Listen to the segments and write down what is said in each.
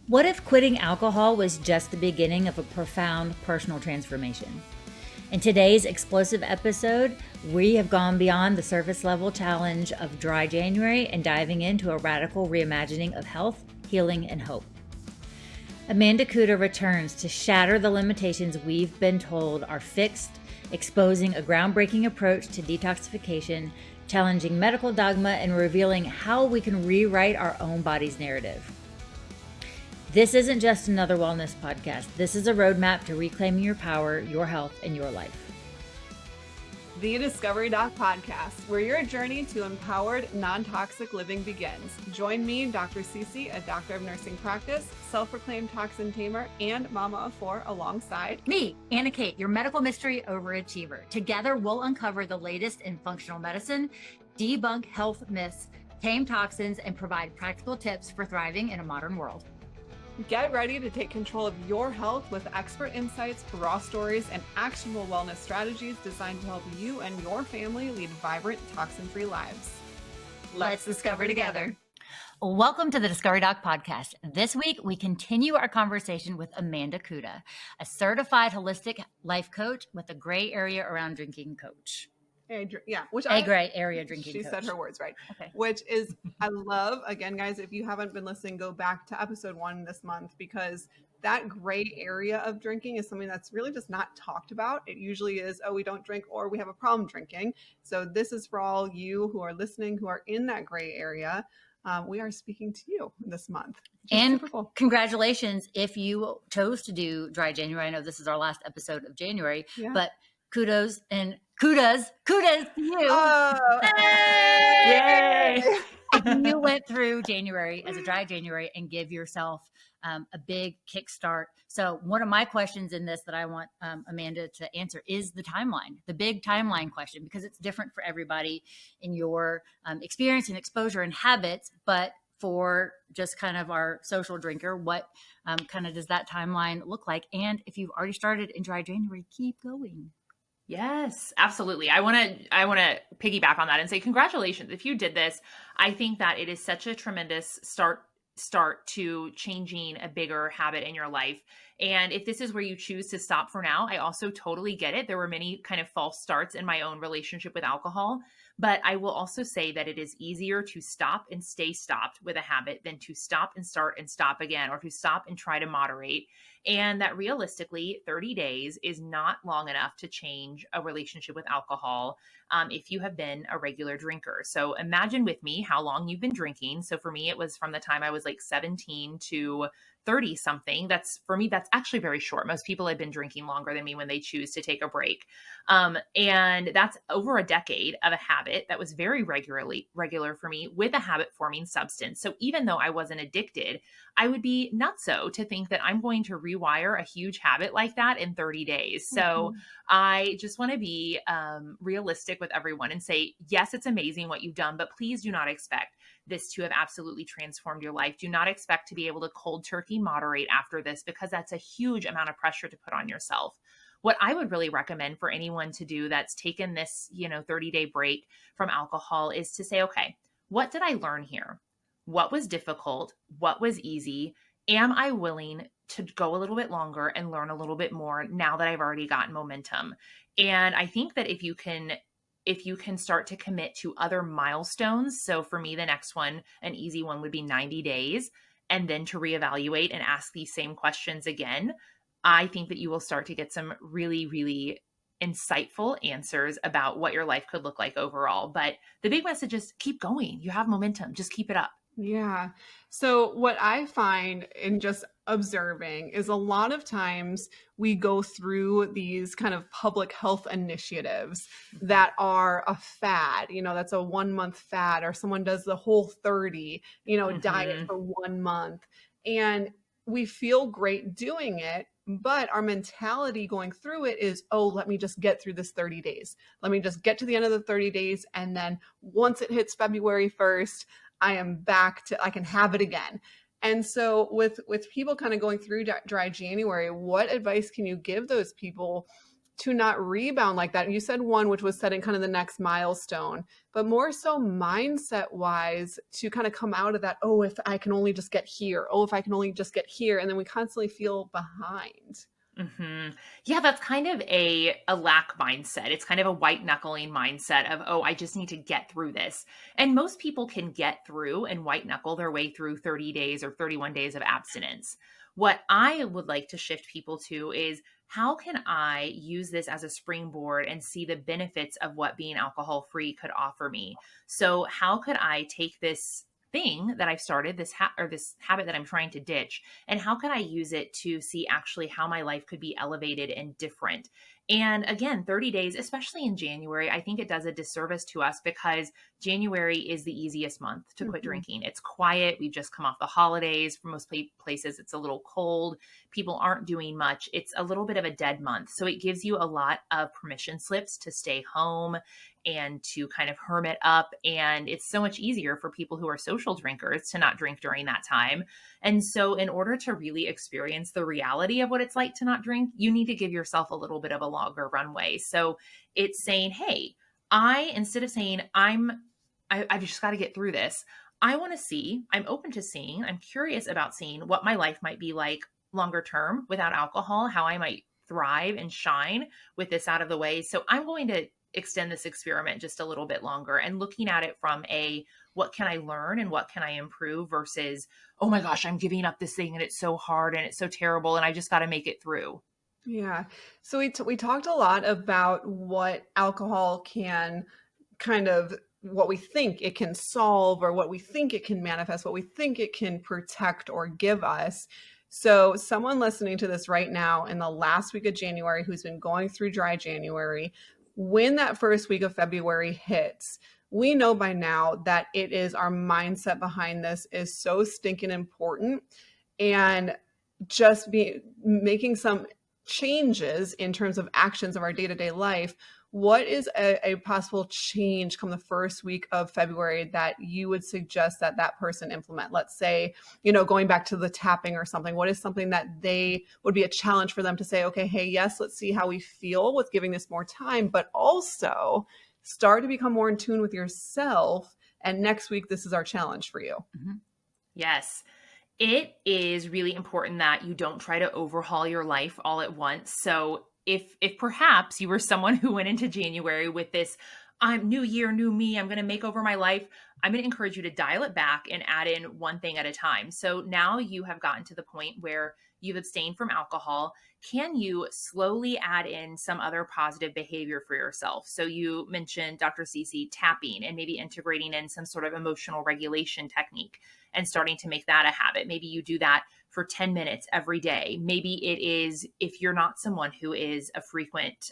What if quitting alcohol was just the beginning of a profound personal transformation? In today's explosive episode, we have gone beyond the surface level challenge of dry January and diving into a radical reimagining of health, healing, and hope. Amanda Kuda returns to shatter the limitations we've been told are fixed, exposing a groundbreaking approach to detoxification, challenging medical dogma, and revealing how we can rewrite our own body's narrative. This isn't just another wellness podcast. This is a roadmap to reclaiming your power, your health, and your life. The Discovery Doc Podcast, where your journey to empowered, non-toxic living begins. Join me, Dr. CeCe, a doctor of nursing practice, self-proclaimed toxin tamer, and mama of four, alongside me, Annah Kate, your medical mystery overachiever. Together, we'll uncover the latest in functional medicine, debunk health myths, tame toxins, and provide practical tips for thriving in a modern world. Get ready to take control of your health with expert insights, raw stories, and actionable wellness strategies designed to help you and your family lead vibrant, toxin-free lives. Let's discover together. Welcome to the Discovery Doc Podcast. This week, we continue our conversation with Amanda Kuda, a certified holistic life coach with a gray area around drinking coach. Gray area drinking coach. She said her words right. Okay. Which is, I love, again, guys, if you haven't been listening, go back to episode 1 this month, because that gray area of drinking is something that's really just not talked about. It usually is, oh, we don't drink or we have a problem drinking. So this is for all you who are listening, who are in that gray area. We are speaking to you this month. And cool. Congratulations if you chose to do Dry January. I know this is our last episode of January, but kudos to you. Oh, yay! If you went through January as a dry January and give yourself a big kickstart. So one of my questions in this that I want Amanda to answer is the timeline, the big timeline question, because it's different for everybody in your experience and exposure and habits. But for just kind of our social drinker, what kind of does that timeline look like? And if you've already started in dry January, keep going. Yes, absolutely. I want to piggyback on that and say congratulations. If you did this, I think that it is such a tremendous start to changing a bigger habit in your life. And if this is where you choose to stop for now, I also totally get it. There were many kind of false starts in my own relationship with alcohol, but I will also say that it is easier to stop and stay stopped with a habit than to stop and start and stop again, or to stop and try to moderate. And that realistically, 30 days is not long enough to change a relationship with alcohol if you have been a regular drinker. So imagine with me how long you've been drinking. So for me, it was from the time I was like 17 to 30 something. For me, that's actually very short. Most people have been drinking longer than me when they choose to take a break. And that's over a decade of a habit that was very regular for me with a habit forming substance. So even though I wasn't addicted, I would be nutso to think that I'm going to rewire a huge habit like that in 30 days. So I just want to be realistic with everyone and say, yes, it's amazing what you've done, but please do not expect this to have absolutely transformed your life. Do not expect to be able to cold turkey moderate after this, because that's a huge amount of pressure to put on yourself. What I would really recommend for anyone to do that's taken this, 30-day break from alcohol is to say, okay, what did I learn here? What was difficult? What was easy? Am I willing to go a little bit longer and learn a little bit more now that I've already gotten momentum? And I think that if you can start to commit to other milestones. So for me, the next one, an easy one would be 90 days, and then to reevaluate and ask these same questions again. I think that you will start to get some really, really insightful answers about what your life could look like overall. But the big message is keep going. You have momentum. Just keep it up. Yeah. So what I find in just observing is a lot of times we go through these kind of public health initiatives that are a fad, that's a 1 month fad, or someone does the whole 30, diet for 1 month. And we feel great doing it, but our mentality going through it is, oh, let me just get through this 30 days. Let me just get to the end of the 30 days. And then once it hits February 1st, I am back to, I can have it again. And so with people kind of going through dry January, what advice can you give those people to not rebound like that. You said one, which was setting kind of the next milestone, but more so mindset wise to kind of come out of that, oh, if I can only just get here, oh, if I can only just get here. And then we constantly feel behind. Yeah, that's kind of a lack mindset. It's kind of a white knuckling mindset of, oh, I just need to get through this. And most people can get through and white knuckle their way through 30 days or 31 days of abstinence. What I would like to shift people to is, how can I use this as a springboard and see the benefits of what being alcohol free could offer me? So how could I take this thing that I've started, this habit that I'm trying to ditch, and how can I use it to see actually how my life could be elevated and different? And again, 30 days, especially in January, I think it does a disservice to us because January is the easiest month to quit drinking. It's quiet. We've just come off the holidays. For most places, it's a little cold. People aren't doing much. It's a little bit of a dead month. So it gives you a lot of permission slips to stay home and to kind of hermit up. And it's so much easier for people who are social drinkers to not drink during that time. And so in order to really experience the reality of what it's like to not drink, you need to give yourself a little bit of a longer runway. So it's saying, hey, instead of saying, I've just got to get through this, I'm open to seeing, I'm curious about seeing what my life might be like longer term without alcohol, how I might thrive and shine with this out of the way. So I'm going to extend this experiment just a little bit longer and looking at it from what can I learn and what can I improve versus, oh my gosh, I'm giving up this thing and it's so hard and it's so terrible and I just got to make it through. Yeah. So we talked a lot about what alcohol can kind of, what we think it can solve or what we think it can manifest, what we think it can protect or give us. So someone listening to this right now in the last week of January who's been going through dry January, when that first week of February hits, we know by now that it is our mindset behind this is so stinking important. And just making some changes in terms of actions of our day-to-day life. What is a possible change come the first week of February that you would suggest that that person implement? Let's say, going back to the tapping or something, what is something that would be a challenge for them to say, okay, hey, yes, let's see how we feel with giving this more time, but also start to become more in tune with yourself. And next week, this is our challenge for you. Yes. It is really important that you don't try to overhaul your life all at once. So if perhaps you were someone who went into January with this, I'm new year, new me, I'm going to make over my life, I'm going to encourage you to dial it back and add in one thing at a time. So now you have gotten to the point where you've abstained from alcohol. Can you slowly add in some other positive behavior for yourself? So you mentioned, Dr. CeCe, tapping and maybe integrating in some sort of emotional regulation technique and starting to make that a habit. Maybe you do that for 10 minutes every day. Maybe it is, if you're not someone who is a frequent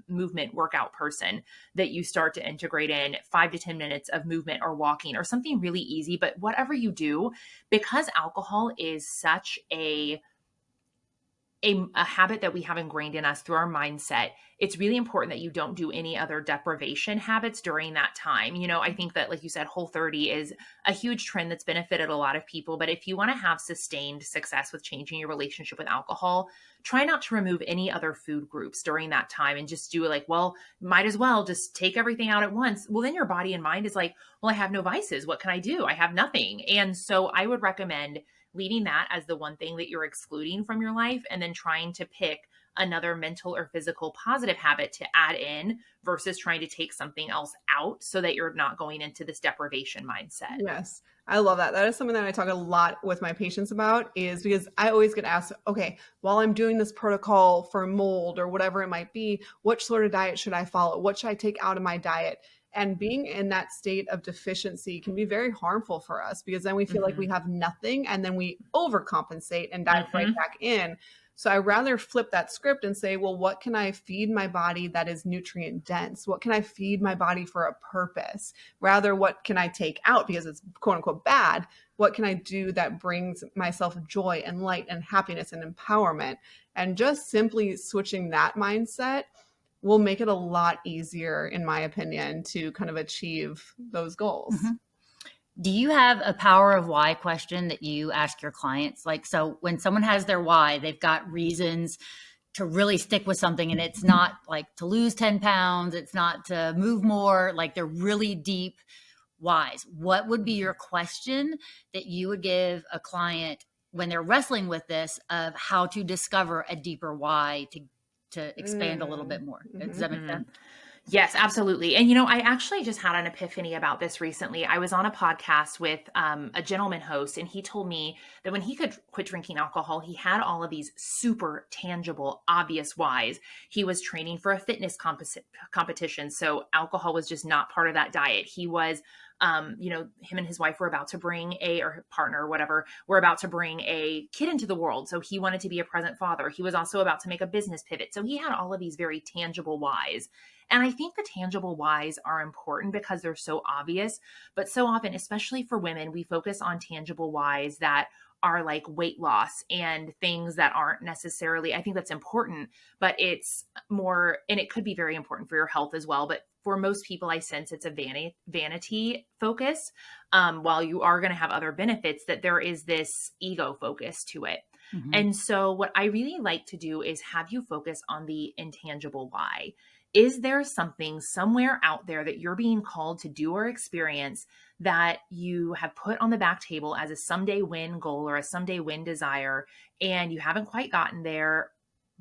movement workout person, that you start to integrate in 5 to 10 minutes of movement or walking or something really easy. But whatever you do, because alcohol is such a habit that we have ingrained in us through our mindset, it's really important that you don't do any other deprivation habits during that time. I think that, like you said, Whole30 is a huge trend that's benefited a lot of people. But if you want to have sustained success with changing your relationship with alcohol, try not to remove any other food groups during that time and just do it might as well just take everything out at once. Well, then your body and mind is like, well, I have no vices. What can I do? I have nothing. And so I would recommend leaving that as the one thing that you're excluding from your life and then trying to pick another mental or physical positive habit to add in versus trying to take something else out so that you're not going into this deprivation mindset. Yes. I love that. That is something that I talk a lot with my patients about, is because I always get asked, okay, while I'm doing this protocol for mold or whatever it might be, what sort of diet should I follow? What should I take out of my diet? And being in that state of deficiency can be very harmful for us because then we feel like we have nothing and then we overcompensate and dive right back in. So I rather flip that script and say, well, what can I feed my body that is nutrient dense? What can I feed my body for a purpose? Rather, what can I take out because it's quote unquote bad? What can I do that brings myself joy and light and happiness and empowerment? And just simply switching that mindset will make it a lot easier, in my opinion, to kind of achieve those goals. Do you have a power of why question that you ask your clients? So when someone has their why, they've got reasons to really stick with something, and it's not like to lose 10 pounds, it's not to move more, like they're really deep whys. What would be your question that you would give a client when they're wrestling with this, of how to discover a deeper why to expand a little bit more? Does that make sense? Yes, absolutely. And, I actually just had an epiphany about this recently. I was on a podcast with a gentleman host, and he told me that when he could quit drinking alcohol, he had all of these super tangible, obvious whys. He was training for a fitness competition. So alcohol was just not part of that diet. He was, him and his wife were about to bring or partner or whatever, were about to bring a kid into the world. So he wanted to be a present father. He was also about to make a business pivot. So he had all of these very tangible whys. And I think the tangible whys are important because they're so obvious, but so often, especially for women, we focus on tangible whys that are like weight loss and things that aren't necessarily, I think that's important, but it's more, and it could be very important for your health as well. But for most people, I sense it's a vanity focus. While you are going to have other benefits, that there is this ego focus to it. Mm-hmm. And so what I really like to do is have you focus on the intangible why. Is there something somewhere out there that you're being called to do or experience that you have put on the back table as a someday win goal or a someday win desire, and you haven't quite gotten there,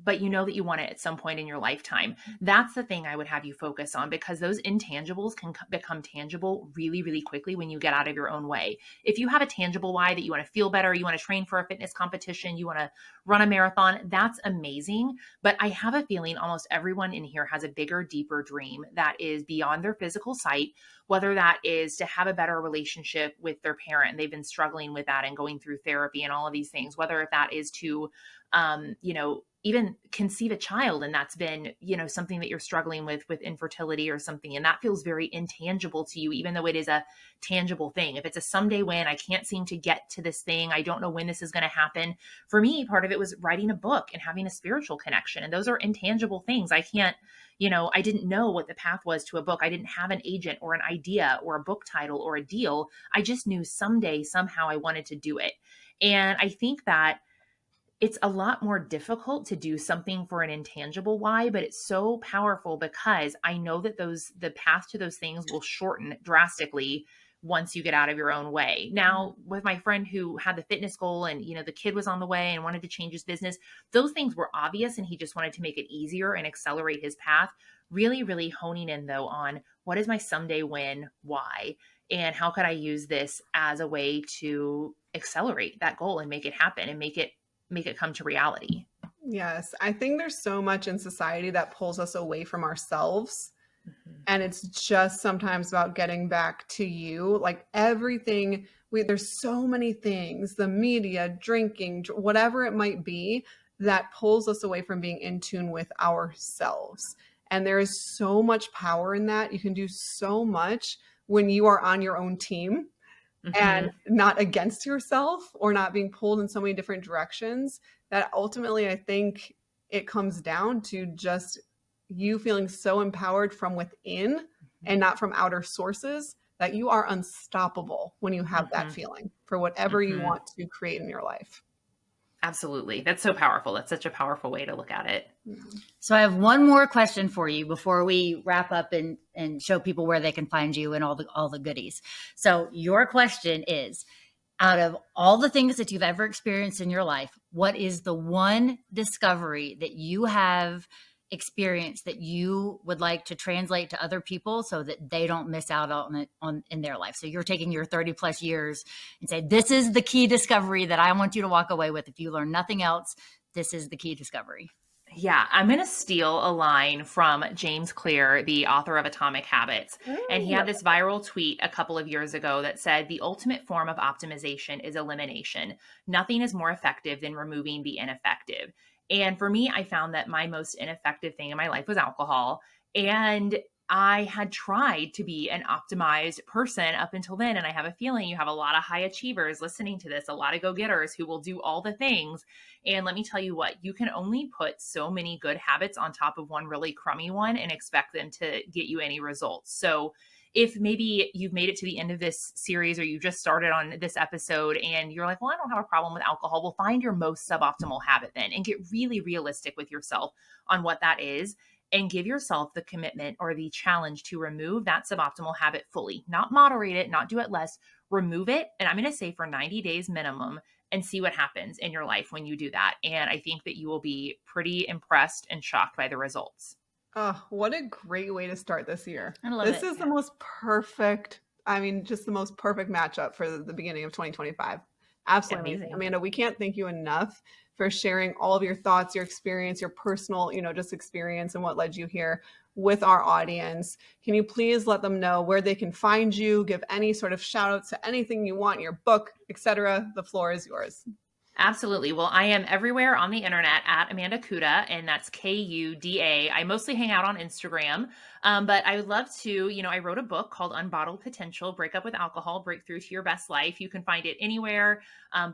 but you know that you want it at some point in your lifetime? That's the thing I would have you focus on, because those intangibles can become tangible really, really quickly when you get out of your own way. If you have a tangible why that you want to feel better, you want to train for a fitness competition, you want to run a marathon, that's amazing. But I have a feeling almost everyone in here has a bigger, deeper dream that is beyond their physical sight, whether that is to have a better relationship with their parent, and they've been struggling with that and going through therapy and all of these things, whether that is to, even conceive a child, and that's been, something that you're struggling with infertility or something, and that feels very intangible to you, even though it is a tangible thing. If it's a someday win, I can't seem to get to this thing, I don't know when this is going to happen. For me, part of it was writing a book and having a spiritual connection, and those are intangible things. I can't, I didn't know what the path was to a book. I didn't have an agent or an idea or a book title or a deal. I just knew someday, somehow I wanted to do it. And I think that it's a lot more difficult to do something for an intangible why, but it's so powerful because I know that the path to those things will shorten drastically once you get out of your own way. Now, with my friend who had the fitness goal and, the kid was on the way and wanted to change his business, those things were obvious, and he just wanted to make it easier and accelerate his path. Really, really honing in though on what is my someday win, why, and how could I use this as a way to accelerate that goal and make it happen and make it come to reality. Yes. I think there's so much in society that pulls us away from ourselves. Mm-hmm. And it's just sometimes about getting back to you. Like everything, there's so many things, the media, drinking, whatever it might be, that pulls us away from being in tune with ourselves. And there is so much power in that. You can do so much when you are on your own team. Mm-hmm. And not against yourself, or not being pulled in so many different directions, that ultimately I think it comes down to just you feeling so empowered from within, mm-hmm. and not from outer sources, that you are unstoppable when you have mm-hmm. that feeling for whatever mm-hmm. you want to create in your life. Absolutely. That's so powerful. That's such a powerful way to look at it. So I have one more question for you before we wrap up and show people where they can find you and all the goodies. So your question is, out of all the things that you've ever experienced in your life, what is the one discovery that you have experienced that you would like to translate to other people so that they don't miss out on it in their life? So you're taking your 30 plus years and say, this is the key discovery that I want you to walk away with. If you learn nothing else, this is the key discovery. Yeah, I'm going to steal a line from James Clear, the author of Atomic Habits. And he had this viral tweet a couple of years ago that said, the ultimate form of optimization is elimination. Nothing is more effective than removing the ineffective. And for me, I found that my most ineffective thing in my life was alcohol. And I had tried to be an optimized person up until then. And I have a feeling you have a lot of high achievers listening to this, a lot of go-getters who will do all the things. And let me tell you what, you can only put so many good habits on top of one really crummy one and expect them to get you any results. So if maybe you've made it to the end of this series or you just started on this episode and you're like, well, I don't have a problem with alcohol. Well, find your most suboptimal habit then and get really realistic with yourself on what that is, and give yourself the commitment or the challenge to remove that suboptimal habit fully, not moderate it, not do it less, remove it. And I'm going to say for 90 days minimum, and see what happens in your life when you do that. And I think that you will be pretty impressed and shocked by the results. Oh, what a great way to start this year. I love This it. is the most perfect, just the most perfect matchup for the beginning of 2025. Absolutely amazing. Amazing. Amanda, we can't thank you enough for sharing all of your thoughts, your experience, your personal, just experience and what led you here with our audience. Can you please let them know where they can find you, give any sort of shout outs to anything you want, your book, etc. The floor is yours. Absolutely. Well, I am everywhere on the internet at Amanda Kuda, and that's Kuda. I mostly hang out on Instagram, but I would love to, I wrote a book called Unbottled Potential, Break Up with Alcohol, Break Through to Your Best Life. You can find it anywhere.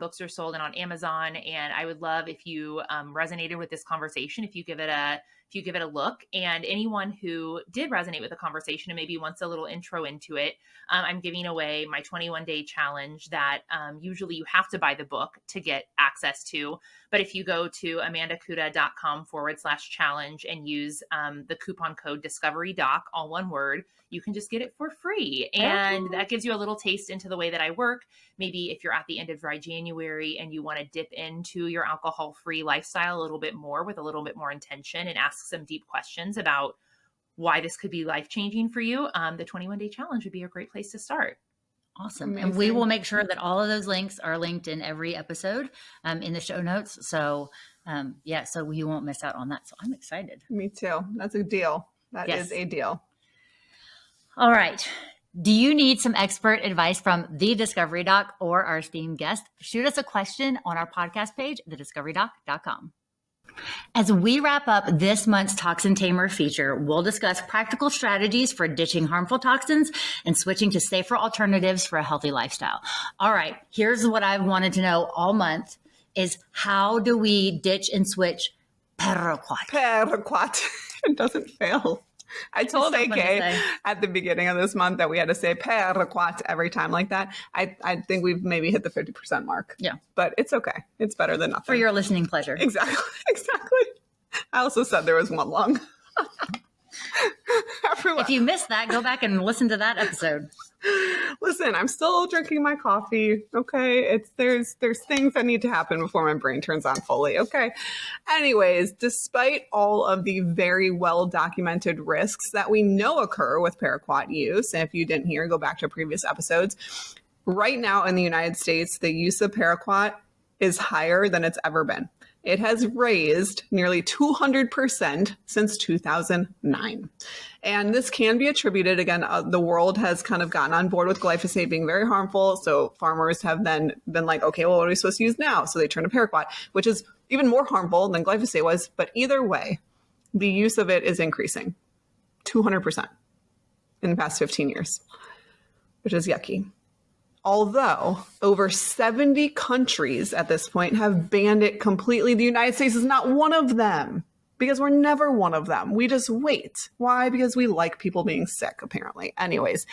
Books are sold and on Amazon. And I would love if you resonated with this conversation, if you give it a look. And anyone who did resonate with the conversation and maybe wants a little intro into it, I'm giving away my 21-day challenge that usually you have to buy the book to get access to. But if you go to amandakuda.com/challenge and use the coupon code DiscoveryDoc, all one word, you can just get it for free. And that gives you a little taste into the way that I work. Maybe if you're at the end of dry January and you want to dip into your alcohol-free lifestyle a little bit more with a little bit more intention and ask some deep questions about why this could be life-changing for you, the 21-day challenge would be a great place to start. Awesome. Amazing. And we will make sure that all of those links are linked in every episode in the show notes. So so you won't miss out on that. So I'm excited. Me too. That's a deal. That Yes. is a deal. All right. Do you need some expert advice from the Discovery Doc or our esteemed guest? Shoot us a question on our podcast page, thediscoverydoc.com. As we wrap up this month's Toxin Tamer feature, we'll discuss practical strategies for ditching harmful toxins and switching to safer alternatives for a healthy lifestyle. All right, here's what I've wanted to know all month is how do we ditch and switch Paraquat? Paraquat. It doesn't fail. I told so fun to AK say. at the beginning of this month that we had to say Paraquat every time like that. I think we've maybe hit the 50% mark. Yeah. But it's okay. It's better than nothing. For your listening pleasure. Exactly. I also said there was one lung. Everyone. If you missed that, go back and listen to that episode. Listen, I'm still drinking my coffee. Okay. There's things that need to happen before my brain turns on fully. Okay. Anyways, despite all of the very well documented risks that we know occur with Paraquat use, and if you didn't hear, go back to previous episodes. Right now in the United States, the use of Paraquat is higher than it's ever been. It has raised nearly 200% since 2009. And this can be attributed, again, the world has kind of gotten on board with glyphosate being very harmful. So farmers have then been like, okay, well, what are we supposed to use now? So they turn to Paraquat, which is even more harmful than glyphosate was. But either way, the use of it is increasing 200% in the past 15 years, which is yucky. Although over 70 countries at this point have banned it completely, the United States is not one of them because we're never one of them. We just wait. Why? Because we like people being sick, apparently. Anyways,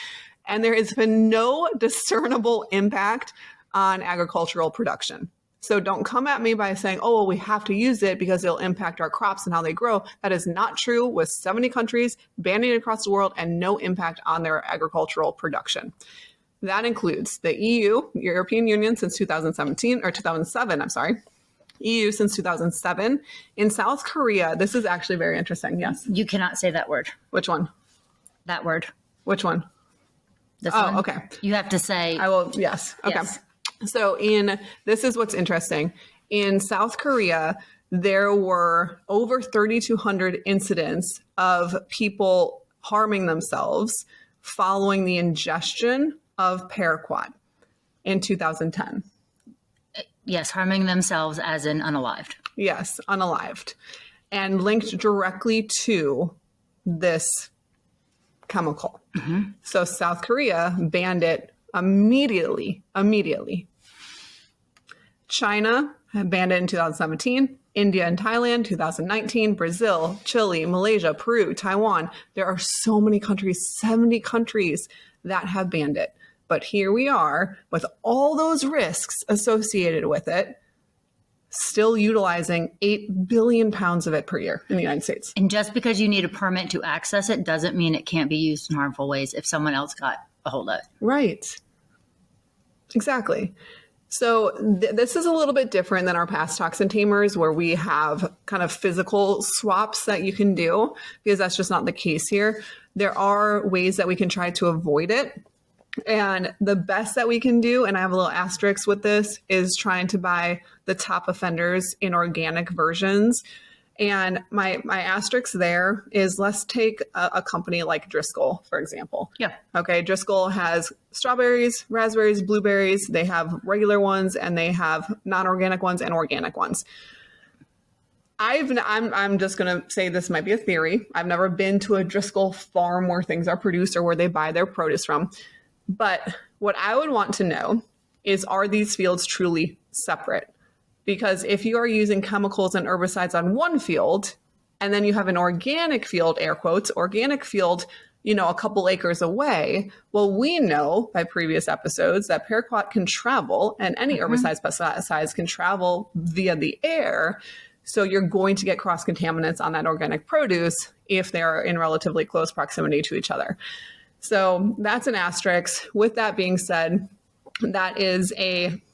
and there has been no discernible impact on agricultural production. So don't come at me by saying, oh, well, we have to use it because it'll impact our crops and how they grow. That is not true with 70 countries banning it across the world and no impact on their agricultural production. That includes the EU, European Union, since 2007, EU since 2007. In South Korea, this is actually very interesting. Yes. You cannot say that word. Which one? That word. Which one? This one. Okay. You have to say. I will. Yes. Okay. Yes. So this is what's interesting. In South Korea, there were over 3,200 incidents of people harming themselves following the ingestion of Paraquat in 2010. Yes, harming themselves as in unalived. Yes, unalived. And linked directly to this chemical. Mm-hmm. So South Korea banned it immediately. China banned it in 2017. India and Thailand, 2019, Brazil, Chile, Malaysia, Peru, Taiwan. There are so many countries, 70 countries that have banned it. But here we are with all those risks associated with it, still utilizing 8 billion pounds of it per year in the United States. And just because you need a permit to access it doesn't mean it can't be used in harmful ways if someone else got a hold of it. Right. Exactly. So this is a little bit different than our past toxin tamers, where we have kind of physical swaps that you can do, because that's just not the case here. There are ways that we can try to avoid it. And the best that we can do, and I have a little asterisk with this, is trying to buy the top offenders in organic versions. And my asterisk there is, let's take a company like Driscoll, for example. Yeah. Okay. Driscoll has strawberries, raspberries, blueberries. They have regular ones and they have non-organic ones and organic ones. I'm just going to say this might be a theory. I've never been to a Driscoll farm where things are produced or where they buy their produce from. But what I would want to know is, are these fields truly separate? Because if you are using chemicals and herbicides on one field, and then you have an organic field, air quotes, organic field, a couple acres away, well, we know by previous episodes that paraquat can travel, and any herbicides, pesticides can travel via the air. So you're going to get cross contaminants on that organic produce if they're in relatively close proximity to each other. So that's an asterisk. With that being said, that is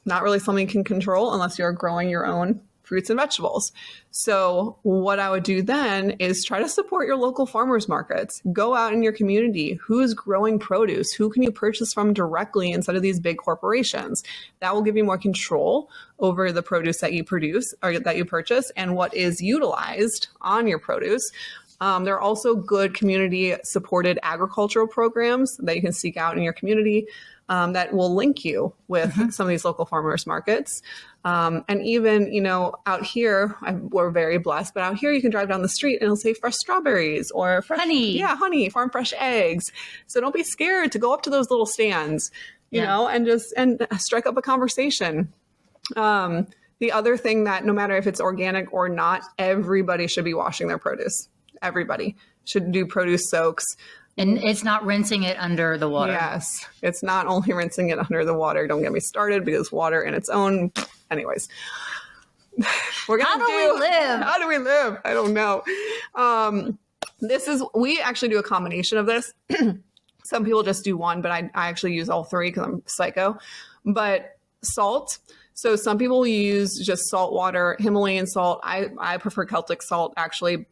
not really something you can control unless you're growing your own fruits and vegetables. So what I would do then is try to support your local farmers markets. Go out in your community. Who's growing produce? Who can you purchase from directly instead of these big corporations? That will give you more control over the produce that you produce or that you purchase and what is utilized on your produce. There are also good community-supported agricultural programs that you can seek out in your community that will link you with some of these local farmers markets. And even, out here, we're very blessed, but out here you can drive down the street and it'll say fresh strawberries or fresh honey. Yeah, honey, farm fresh eggs. So don't be scared to go up to those little stands, you know, and strike up a conversation. The other thing that no matter if it's organic or not, everybody should be washing their produce. Everybody should do produce soaks. And it's not rinsing it under the water. Yes. It's not only rinsing it under the water. Don't get me started, because water in its own, anyways. We're gonna How do we live? How do we live? I don't know. We actually do a combination of this. Some people just do one, but I actually use all three because I'm psycho. But salt. So some people use just salt water, Himalayan salt. I prefer Celtic salt actually,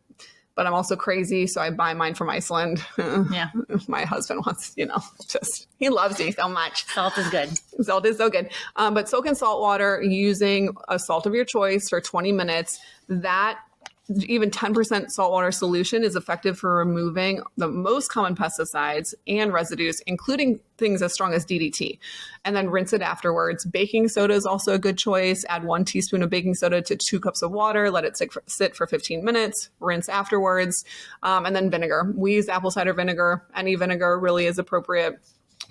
but I'm also crazy, so I buy mine from Iceland. Yeah. My husband wants, he loves me so much. Salt is good. Salt is so good. But soak in salt water using a salt of your choice for 20 minutes. That even 10% saltwater solution is effective for removing the most common pesticides and residues, including things as strong as DDT, and then rinse it afterwards. Baking soda is also a good choice. Add 1 teaspoon of baking soda to 2 cups of water. Let it sit for 15 minutes. Rinse afterwards. And then vinegar. We use apple cider vinegar. Any vinegar really is appropriate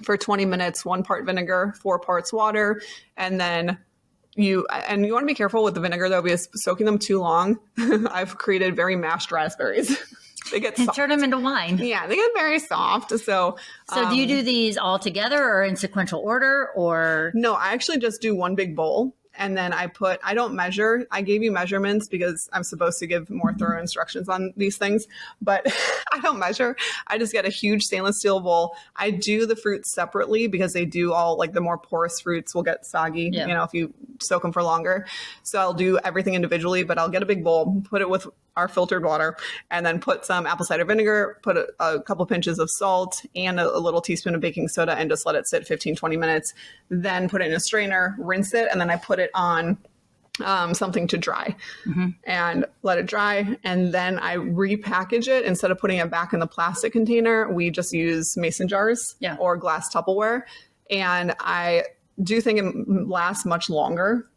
for 20 minutes. 1 part vinegar, 4 parts water, and then you want to be careful with the vinegar though, because soaking them too long, I've created very mashed raspberries. They get soft. Turn them into wine. Yeah, they get very soft. So do you do these all together or in sequential order, or? No, I actually just do one big bowl. And then I don't measure. I gave you measurements because I'm supposed to give more thorough instructions on these things, but I don't measure. I just get a huge stainless steel bowl. I do the fruits separately because they do all, like the more porous fruits will get soggy, if you soak them for longer. So I'll do everything individually, but I'll get a big bowl, put it with our filtered water, and then put some apple cider vinegar, put a couple pinches of salt and a little teaspoon of baking soda, and just let it sit 15, 20 minutes. Then put it in a strainer, rinse it, and then I put it on something to dry and let it dry. And then I repackage it. Instead of putting it back in the plastic container, we just use mason jars or glass Tupperware. And I do think it lasts much longer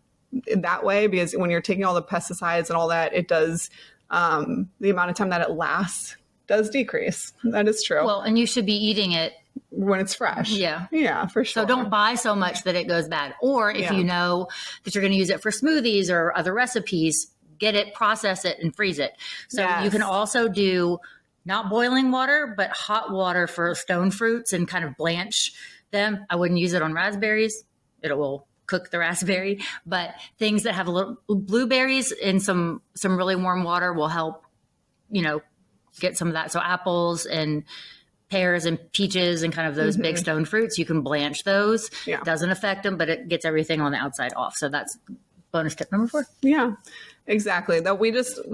that way, because when you're taking all the pesticides and all that, it does, the amount of time that it lasts does decrease. That is true. Well, and you should be eating it when it's fresh. Yeah. Yeah, for sure. So don't buy so much that it goes bad. Or if you know that you're going to use it for smoothies or other recipes, get it, process it, and freeze it. So you can Yes. also do not boiling water, but hot water for stone fruits and kind of blanch them. I wouldn't use it on raspberries. It will cook the raspberry, but things that have a little blueberries in some really warm water will help, get some of that. So apples and pears and peaches and kind of those big stone fruits, you can blanch those. Yeah. It doesn't affect them, but it gets everything on the outside off. So that's bonus tip number 4. Yeah, exactly. That we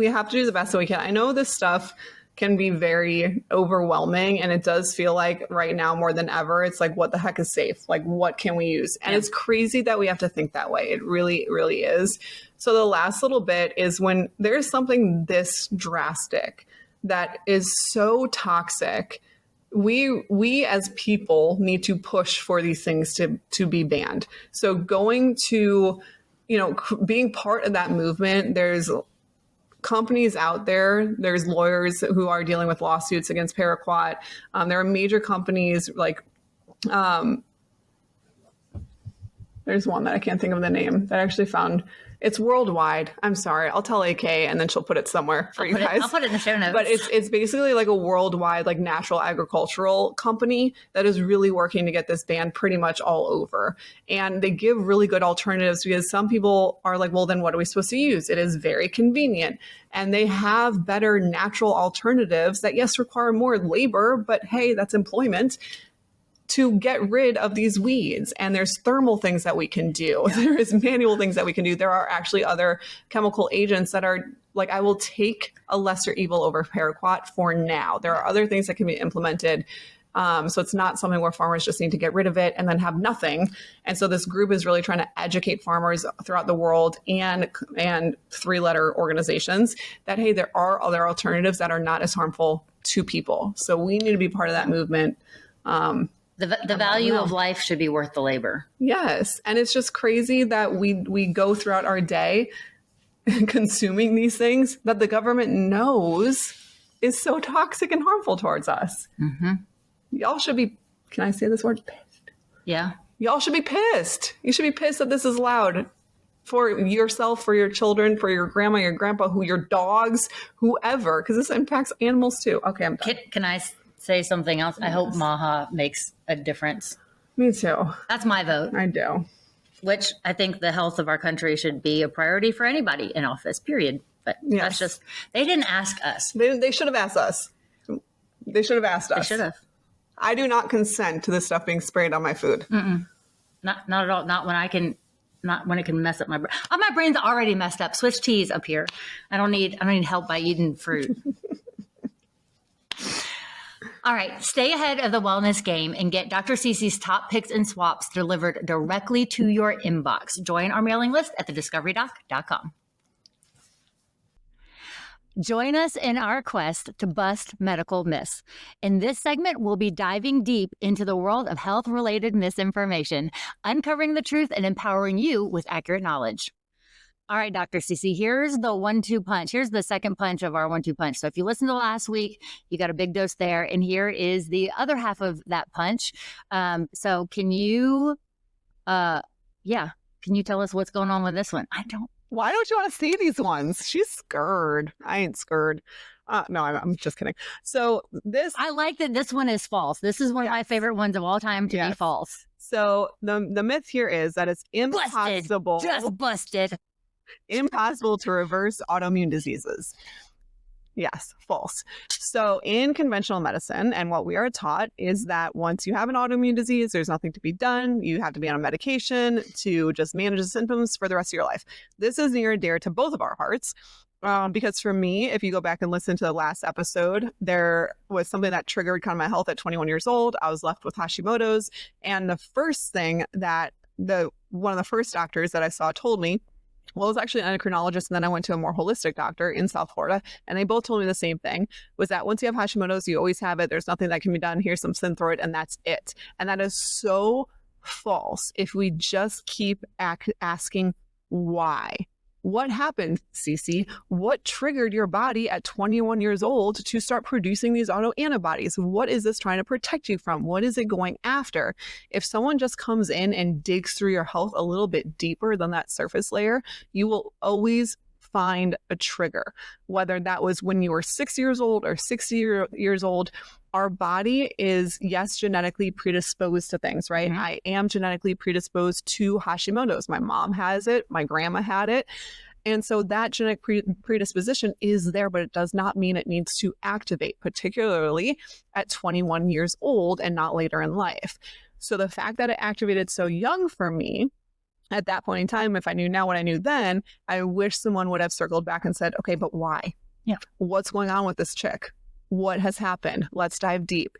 have to do the best that we can. I know this stuff can be very overwhelming, and it does feel like right now more than ever, it's like, what the heck is safe? Like, what can we use? And it's crazy that we have to think that way. It really, really is. So the last little bit is when there's something this drastic that is so toxic, we as people need to push for these things to be banned. So going to, being part of that movement, there's companies out there, there's lawyers who are dealing with lawsuits against Paraquat. There are major companies like, there's one that I can't think of the name that I actually found. It's worldwide. I'm sorry. I'll tell AK and then she'll put it somewhere for you guys. I'll put it in the show notes. But it's basically like a worldwide, like, natural agricultural company that is really working to get this banned pretty much all over. And they give really good alternatives, because some people are like, well, then what are we supposed to use? It is very convenient. And they have better natural alternatives that, yes, require more labor, but hey, that's employment, to get rid of these weeds. And there's thermal things that we can do. Yeah. There is manual things that we can do. There are actually other chemical agents that are like, I will take a lesser evil over Paraquat for now. There are other things that can be implemented. So it's not something where farmers just need to get rid of it and then have nothing. And so this group is really trying to educate farmers throughout the world and 3-letter organizations that, hey, there are other alternatives that are not as harmful to people. So we need to be part of that movement. The value of life should be worth the labor. Yes. And it's just crazy that we go throughout our day consuming these things that the government knows is so toxic and harmful towards us. Mm-hmm. Y'all should be, can I say this word? Pissed. Yeah. Y'all should be pissed. You should be pissed that this is allowed for yourself, for your children, for your grandma, your grandpa, your dogs, whoever, because this impacts animals too. Okay, I'm done. Can I say something else? Yes. I hope Maha makes a difference. Me too. That's my vote. I do. Which I think the health of our country should be a priority for anybody in office, period. But that's just, they didn't ask us. They should have asked us. They should have asked us. They should have. I do not consent to this stuff being sprayed on my food. Mm-mm. Not at all. Not when it can mess up my brain. Oh, my brain's already messed up. Swiss cheese up here. I don't need help by eating fruit. All right, stay ahead of the wellness game and get Dr. CeCe's top picks and swaps delivered directly to your inbox. Join our mailing list at thediscoverydoc.com. Join us in our quest to bust medical myths. In this segment, we'll be diving deep into the world of health-related misinformation, uncovering the truth and empowering you with accurate knowledge. All right, Dr. CeCe, here's the 1-2 punch. Here's the second punch of our 1-2 punch. So if you listened to last week, you got a big dose there. And here is the other half of that punch. So can you tell us what's going on with this one? Why don't you want to see these ones? She's scared. I ain't scared. No, I'm just kidding. So I like that this one is false. This is one of my favorite ones of all time to be false. So the myth here is that it's impossible. Just busted. Impossible to reverse autoimmune diseases. Yes, false. So in conventional medicine, and what we are taught is that once you have an autoimmune disease, there's nothing to be done. You have to be on a medication to just manage the symptoms for the rest of your life. This is near and dear to both of our hearts. Because for me, if you go back and listen to the last episode, there was something that triggered kind of my health at 21 years old. I was left with Hashimoto's. And the first thing that one of the first doctors that I saw told me, well, it was actually an endocrinologist, and then I went to a more holistic doctor in South Florida, and they both told me the same thing, was that once you have Hashimoto's, you always have it. There's nothing that can be done. Here's some Synthroid, and that's it. And that is so false if we just keep asking why. What happened, CeCe? What triggered your body at 21 years old to start producing these autoantibodies? What is this trying to protect you from? What is it going after? If someone just comes in and digs through your health a little bit deeper than that surface layer, you will always find a trigger, whether that was when you were 6 years old or 60 years old. Our body is, yes, genetically predisposed to things, right? I am genetically predisposed to Hashimoto's. My mom has it. My grandma had it. And so that genetic predisposition is there, but it does not mean it needs to activate, particularly at 21 years old and not later in life. So the fact that it activated so young for me at that point in time, if I knew now what I knew then, I wish someone would have circled back and said, okay, but why? Yeah. What's going on with this chick? What has happened? Let's dive deep.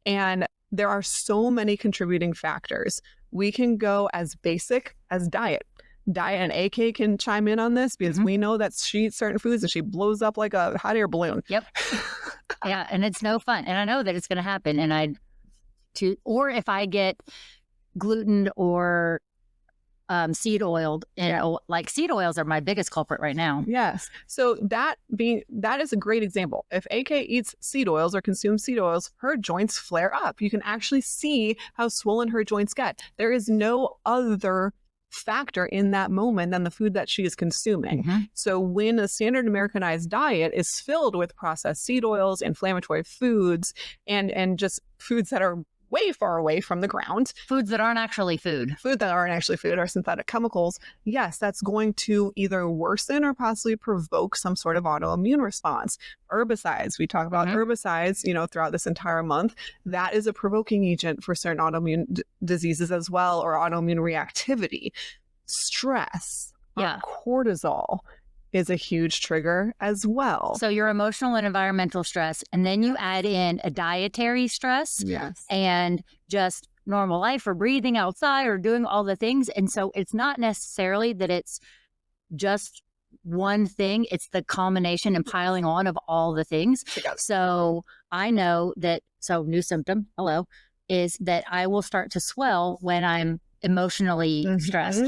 And there are so many contributing factors. We can go as basic as diet. And AK can chime in on this because we know that she eats certain foods and she blows up like a hot air balloon. Yep. Yeah. And it's no fun. And I know that it's going to happen. And or if I get gluten or seed oiled, and like seed oils are my biggest culprit right now. Yes. So that is a great example. If AK eats seed oils or consumes seed oils, her joints flare up. You can actually see how swollen her joints get. There is no other factor in that moment than the food that she is consuming. So when a standard Americanized diet is filled with processed seed oils, inflammatory foods, and just foods that are way far away from the ground. Foods that aren't actually food. Food that aren't actually food or synthetic chemicals. Yes, that's going to either worsen or possibly provoke some sort of autoimmune response. Herbicides, we talk about herbicides, throughout this entire month. That is a provoking agent for certain autoimmune diseases as well, or autoimmune reactivity. Stress, cortisol is a huge trigger as well. So your emotional and environmental stress, and then you add in a dietary stress, and just normal life or breathing outside or doing all the things. And so it's not necessarily that it's just one thing, it's the culmination and piling on of all the things. So I know that, new symptom, is that I will start to swell when I'm emotionally stressed.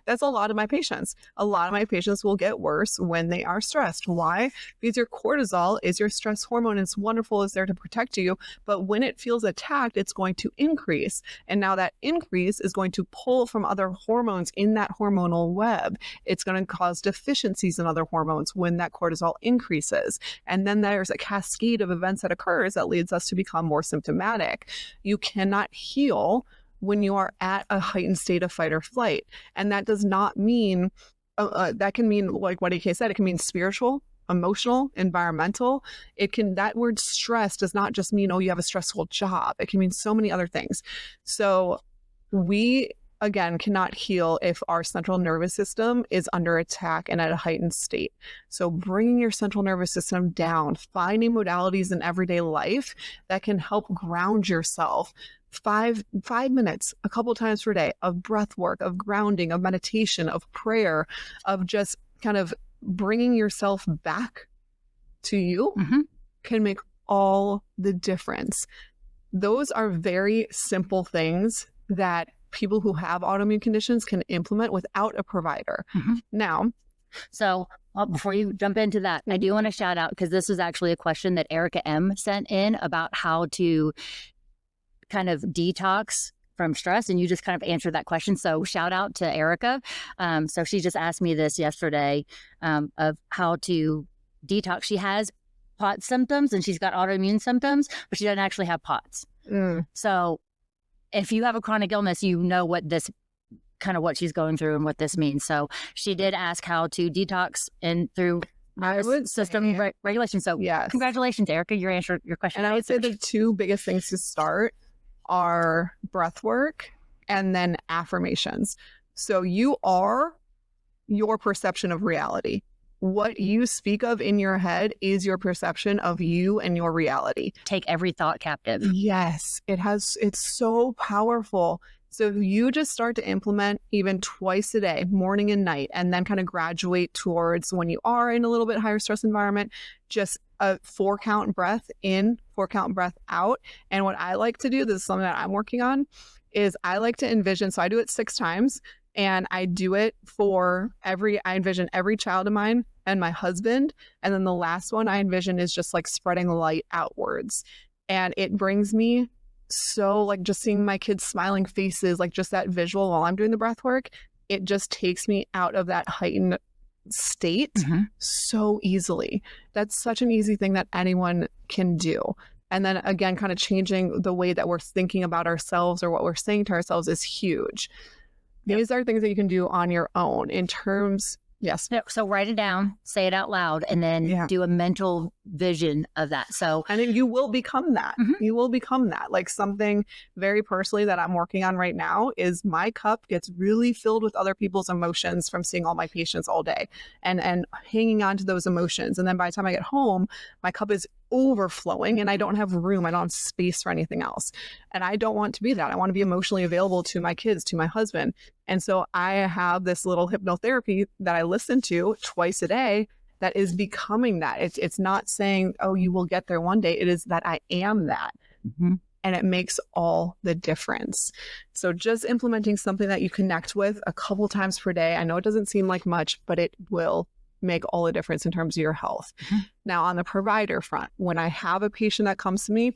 That's a lot of my patients. A lot of my patients will get worse when they are stressed. Why? Because your cortisol is your stress hormone. It's wonderful. It's there to protect you. But when it feels attacked, it's going to increase. And now that increase is going to pull from other hormones in that hormonal web. It's going to cause deficiencies in other hormones when that cortisol increases. And then there's a cascade of events that occurs that leads us to become more symptomatic. You cannot heal when you are at a heightened state of fight or flight. And that does not mean, that can mean, like what AK said, it can mean spiritual, emotional, environmental. That word stress does not just mean, you have a stressful job. It can mean so many other things. So we, again, cannot heal if our central nervous system is under attack and at a heightened state. So bringing your central nervous system down, finding modalities in everyday life that can help ground yourself. 5 minutes a couple times per day of breath work, of grounding, of meditation, of prayer, of just kind of bringing yourself back to you can make all the difference. Those are very simple things that people who have autoimmune conditions can implement without a provider. Now, so before you jump into that, I do want to shout out, because this was actually a question that Erica M sent in about how to kind of detox from stress, and you just kind of answered that question. So shout out to Erica. So she just asked me this yesterday of how to detox. She has POTS symptoms and she's got autoimmune symptoms, but she doesn't actually have POTS. So if you have a chronic illness, you know what she's going through and what this means. So she did ask how to detox and through system regulation. So yes, congratulations, Erica. You answered your question. And I would say the two biggest things to start are breath work and then affirmations. So you are your perception of reality. What you speak of in your head is your perception of you and your reality. Take every thought captive. Yes, it's so powerful. So if you just start to implement even twice a day, morning and night, and then kind of graduate towards when you are in a little bit higher stress environment, just a 4-count breath in, 4-count breath out. And what I like to do, this is something that I'm working on, is I like to envision, so I do it 6 times, and I do it I envision every child of mine and my husband. And then the last one I envision is just like spreading light outwards. And it brings me so, like, just seeing my kids' smiling faces, like just that visual while I'm doing the breath work, it just takes me out of that heightened state Mhm. so easily. That's such an easy thing that anyone can do. And then again, kind of changing the way that we're thinking about ourselves or what we're saying to ourselves is huge. These are things that you can do on your own in terms. Yes. So write it down, say it out loud, and then Yeah. do a mental vision of that. So And then you will become that. Mhm. You will become that. Like something very personally that I'm working on right now is my cup gets really filled with other people's emotions from seeing all my patients all day and hanging on to those emotions. And then by the time I get home, my cup is overflowing and I don't have room. I don't have space for anything else. And I don't want to be that. I want to be emotionally available to my kids, to my husband. And so I have this little hypnotherapy that I listen to twice a day that is becoming that. It's not saying, oh, you will get there one day. It is that I am that. Mhm. And it makes all the difference. So just implementing something that you connect with a couple times per day. I know it doesn't seem like much, but it will make all the difference in terms of your health. Mhm. Now, on the provider front, when I have a patient that comes to me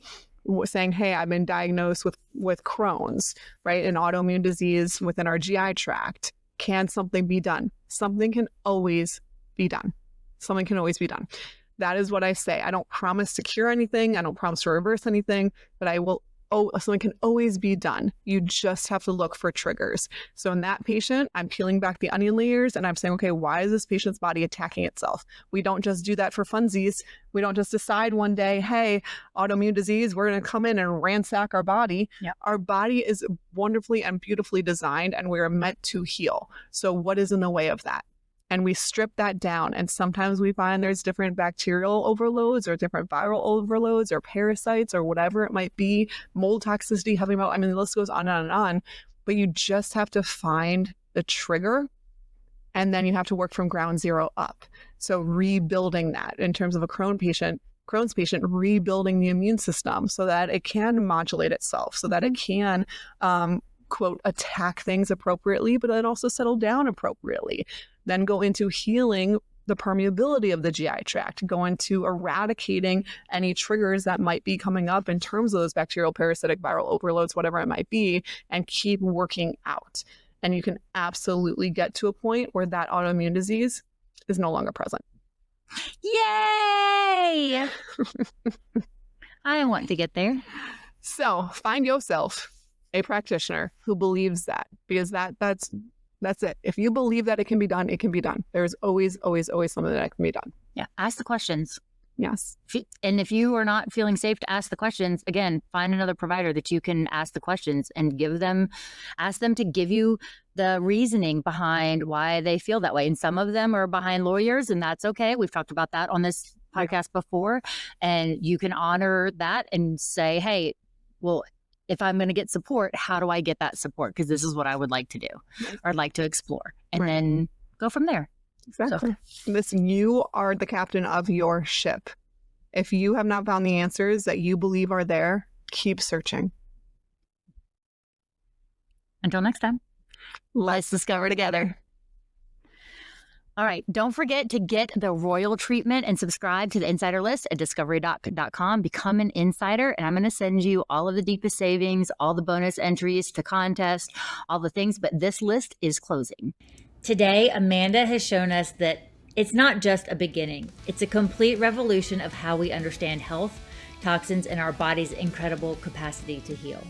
saying, hey, I've been diagnosed with Crohn's, right? An autoimmune disease within our GI tract. Can something be done? Something can always be done. Something can always be done. That is what I say. I don't promise to cure anything. I don't promise to reverse anything, but I will. Oh, something can always be done. You just have to look for triggers. So in that patient, I'm peeling back the onion layers and I'm saying, okay, why is this patient's body attacking itself? We don't just do that for funsies. We don't just decide one day, hey, autoimmune disease, we're going to come in and ransack our body. Yeah. Our body is wonderfully and beautifully designed and we are meant to heal. So what is in the way of that? And we strip that down. And sometimes we find there's different bacterial overloads or different viral overloads or parasites or whatever it might be, mold toxicity, heavy metal. I mean, the list goes on and on. But you just have to find the trigger and then you have to work from ground zero up. So rebuilding that in terms of a Crohn's patient, rebuilding the immune system so that it can modulate itself, so that it can quote, attack things appropriately, but then also settle down appropriately. Then go into healing the permeability of the GI tract, go into eradicating any triggers that might be coming up in terms of those bacterial, parasitic, viral overloads, whatever it might be, and keep working out. And you can absolutely get to a point where that autoimmune disease is no longer present. Yay! I want to get there. So find yourself a practitioner who believes that, because that's it. If you believe that it can be done, it can be done. There's always something that can be done. Yeah. Ask the questions. Yes. And if you are not feeling safe to ask the questions, again, find another provider that you can ask the questions and ask them to give you the reasoning behind why they feel that way. And some of them are behind lawyers, and that's okay. We've talked about that on this podcast before. And you can honor that and say, hey, well, if I'm going to get support, how do I get that support? Because this is what I would like to do or I'd like to explore, and then go from there. Exactly. So. You are the captain of your ship. If you have not found the answers that you believe are there, keep searching. Until next time, let's discover together. All right. Don't forget to get the royal treatment and subscribe to the insider list at discoverydoc.com. Become an insider, and I'm going to send you all of the deepest savings, all the bonus entries to contest, all the things. But this list is closing. Today, Amanda has shown us that it's not just a beginning. It's a complete revolution of how we understand health, toxins, and our body's incredible capacity to heal.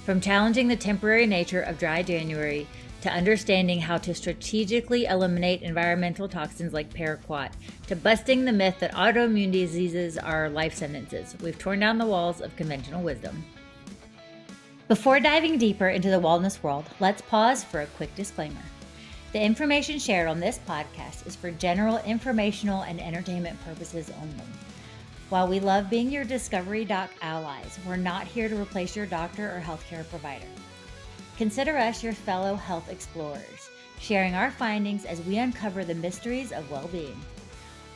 From challenging the temporary nature of dry January to understanding how to strategically eliminate environmental toxins like Paraquat, to busting the myth that autoimmune diseases are life sentences, we've torn down the walls of conventional wisdom. Before diving deeper into the wellness world, let's pause for a quick disclaimer. The information shared on this podcast is for general informational and entertainment purposes only. While we love being your Discovery Doc allies, we're not here to replace your doctor or healthcare provider. Consider us your fellow health explorers, sharing our findings as we uncover the mysteries of well-being.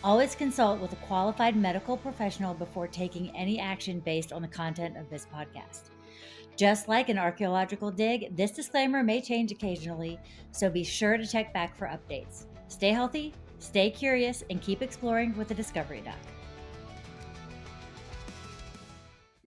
Always consult with a qualified medical professional before taking any action based on the content of this podcast. Just like an archaeological dig, this disclaimer may change occasionally, so be sure to check back for updates. Stay healthy, stay curious, and keep exploring with the Discovery Doc.